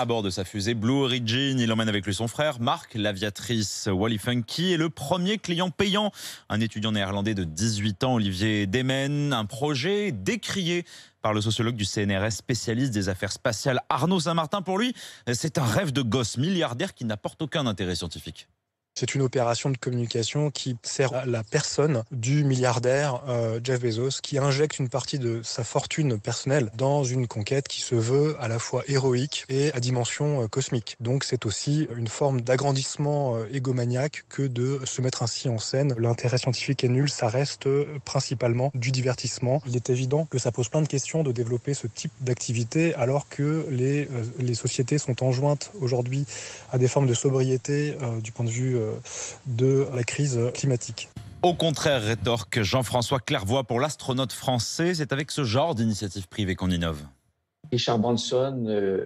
À bord de sa fusée Blue Origin, il emmène avec lui son frère Mark, l'aviatrice Wally Funky, et le premier client payant, un étudiant néerlandais de 18 ans, Olivier Demen. Un projet décrié par le sociologue du CNRS, spécialiste des affaires spatiales Arnaud Saint-Martin. Pour lui, c'est un rêve de gosse milliardaire qui n'apporte aucun intérêt scientifique. C'est une opération de communication qui sert à la personne du milliardaire Jeff Bezos, qui injecte une partie de sa fortune personnelle dans une conquête qui se veut à la fois héroïque et à dimension cosmique. Donc c'est aussi une forme d'agrandissement égomaniaque que de se mettre ainsi en scène. L'intérêt scientifique est nul, ça reste principalement du divertissement. Il est évident que ça pose plein de questions de développer ce type d'activité alors que les sociétés sont enjointes aujourd'hui à des formes de sobriété du point de vue de la crise climatique. Au contraire, rétorque Jean-François Clairvoy pour l'astronaute français. C'est avec ce genre d'initiative privée qu'on innove. Richard Branson,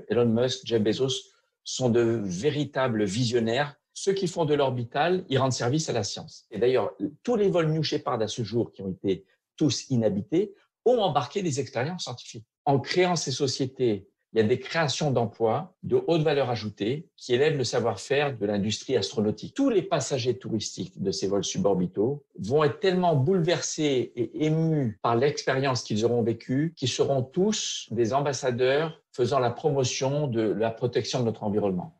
Elon Musk, Jeff Bezos sont de véritables visionnaires. Ceux qui font de l'orbital, ils rendent service à la science. Et d'ailleurs, tous les vols New Shepard à ce jour, qui ont été tous inhabités, ont embarqué des expériences scientifiques. En créant ces sociétés, il y a des créations d'emplois de haute valeur ajoutée qui élèvent le savoir-faire de l'industrie astronautique. Tous les passagers touristiques de ces vols suborbitaux vont être tellement bouleversés et émus par l'expérience qu'ils auront vécue qu'ils seront tous des ambassadeurs faisant la promotion de la protection de notre environnement.